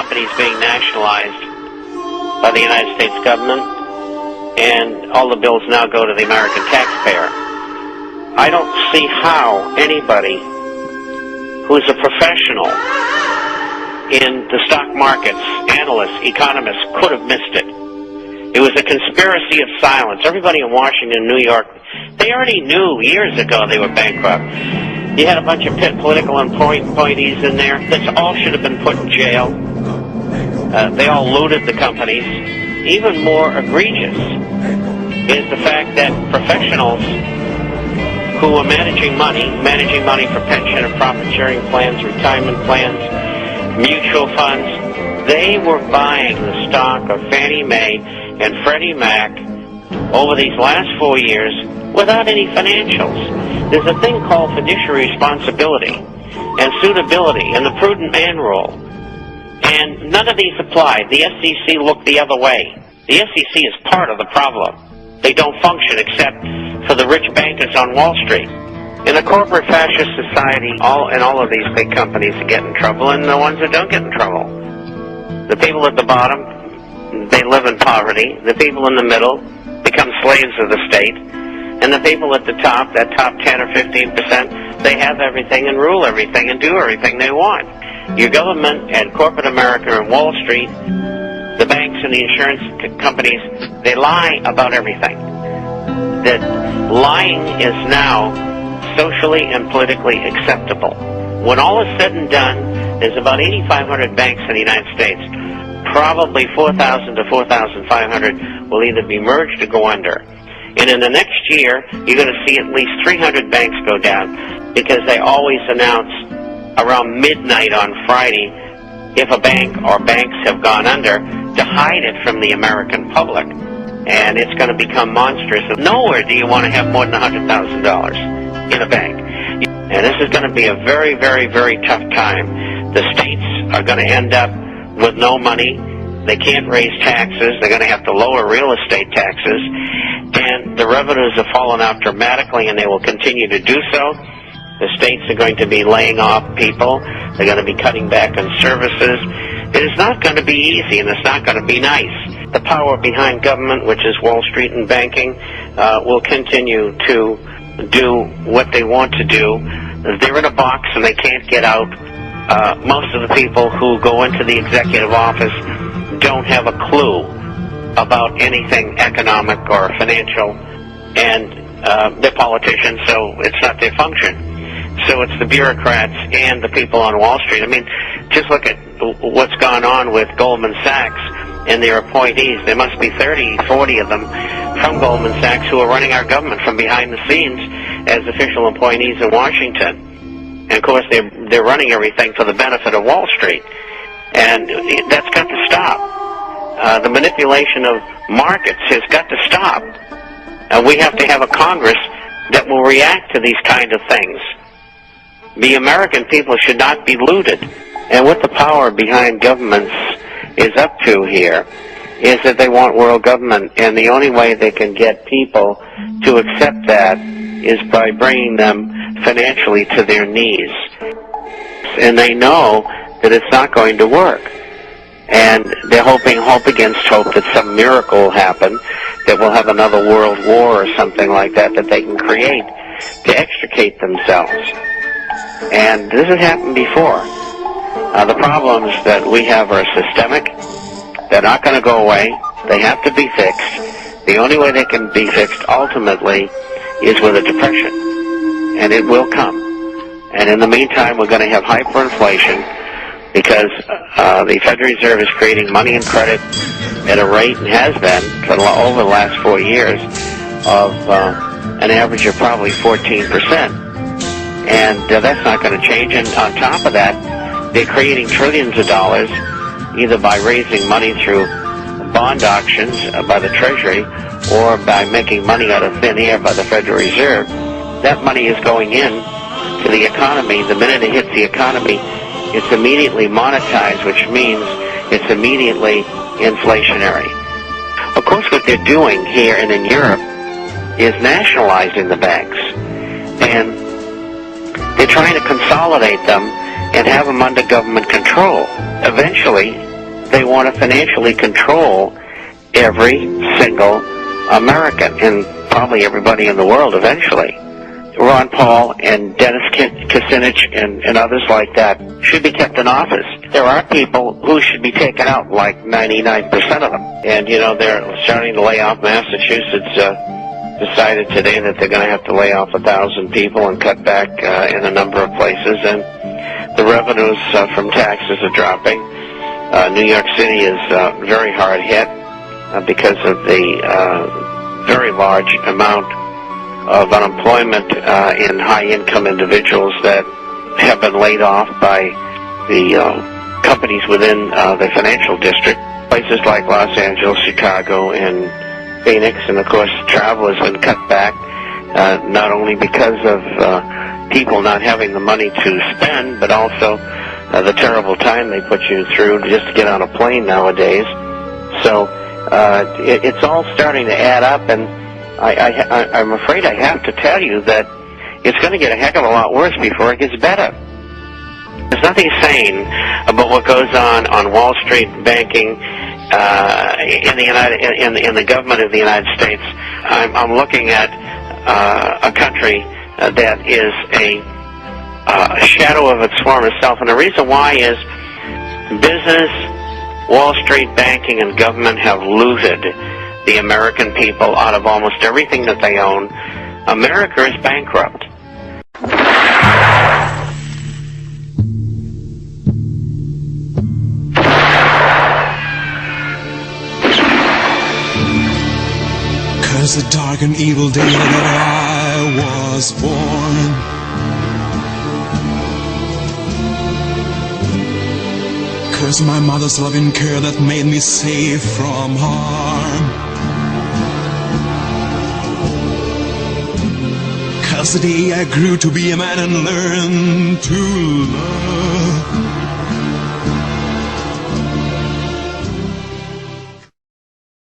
companies being nationalized by the United States government, and all the bills now go to the American taxpayer. I don't see how anybody who's a professional in the stock markets, analysts, economists, could have missed it. It was a conspiracy of silence. Everybody in Washington, New York, they already knew years ago they were bankrupt. You had a bunch of political appointees in there that all should have been put in jail. They all looted the companies. Even more egregious is the fact that professionals who were managing money for pension and profit-sharing plans, retirement plans, mutual funds, they were buying the stock of Fannie Mae and Freddie Mac over these last 4 years without any financials. There's a thing called fiduciary responsibility and suitability and the prudent man rule. And none of these apply. The SEC looked the other way. The SEC is part of the problem. They don't function except for the rich bankers on Wall Street. In a corporate fascist society, all of these big companies get in trouble, and the ones that don't get in trouble. The people at the bottom, they live in poverty. The people in the middle become slaves of the state. And the people at the top, that top 10 or 15%, they have everything and rule everything and do everything they want. Your government and corporate America and Wall Street, the banks and the insurance companies, they lie about everything. That lying is now socially and politically acceptable. When all is said and done, there's about 8,500 banks in the United States. Probably 4,000 to 4,500 will either be merged or go under. And in the next year, you're going to see at least 300 banks go down because they always announce around midnight on Friday if a bank or banks have gone under to hide it from the American public. And it's going to become monstrous. Nowhere do you want to have more than $100,000 in a bank. And this is going to be a very, very, very tough time. The states are going to end up with no money. They can't raise taxes. They're going to have to lower real estate taxes. And the revenues have fallen out dramatically, and they will continue to do so. The states are going to be laying off people. They're going to be cutting back on services. It is not going to be easy, and it's not going to be nice. The power behind government, which is Wall Street and banking, will continue to do what they want to do. They're in a box, and they can't get out. Most of the people who go into the executive office don't have a clue about anything economic or financial, and they're politicians, so it's not their function. So it's the bureaucrats and the people on Wall Street. I mean, just look at what's gone on with Goldman Sachs and their appointees. There must be 30, 40 of them from Goldman Sachs who are running our government from behind the scenes as official appointees in Washington. And, of course, they're running everything for the benefit of Wall Street. And that's got to stop. The manipulation of markets has got to stop. We have to have a Congress that will react to these kind of things. The American people should not be looted. And what the power behind governments is up to here is that they want world government, and the only way they can get people to accept that is by bringing them financially to their knees. And they know that it's not going to work. And they're hoping hope against hope that some miracle will happen, that we'll have another world war or something like that they can create to extricate themselves. And this has happened before. The problems that we have are systemic. They're not going to go away. They have to be fixed. The only way they can be fixed ultimately is with a depression. And it will come. And in the meantime, we're going to have hyperinflation because the Federal Reserve is creating money and credit at a rate, and has been for over the last 4 years, of an average of probably 14%. And that's not going to change. And on top of that, they're creating trillions of dollars either by raising money through bond auctions by the Treasury or by making money out of thin air by the Federal Reserve. That money is going in to the economy. The minute it hits the economy, it's immediately monetized, which means it's immediately inflationary. Of course, what they're doing here and in Europe is nationalizing the banks. And they're trying to consolidate them and have them under government control. Eventually, they want to financially control every single American, and probably everybody in the world eventually. Ron Paul and Dennis Kucinich and others like that should be kept in office. There are people who should be taken out, like 99% of them. And, you know, they're starting to lay off. Massachusetts decided today that they're going to have to lay off 1,000 people and cut back in a number of places. And the revenues from taxes are dropping. New York City is very hard hit because of the very large amount of unemployment in high-income individuals that have been laid off by the companies within the financial district. Places like Los Angeles, Chicago, and Phoenix, and of course travel has been cut back, not only because of people not having the money to spend, but also the terrible time they put you through just to get on a plane nowadays. So it's all starting to add up, and I'm afraid I have to tell you that it's going to get a heck of a lot worse before it gets better. There's nothing sane about what goes on Wall Street, banking, in the government of the United States. I'm looking at a country that is a shadow of its former self, and the reason why is business, Wall Street, banking, and government have looted the American people out of almost everything that they own. America is bankrupt. Curse the dark and evil day that I was born. Curse my mother's loving care that made me safe from harm. Curse the day I grew to be a man and learned to love.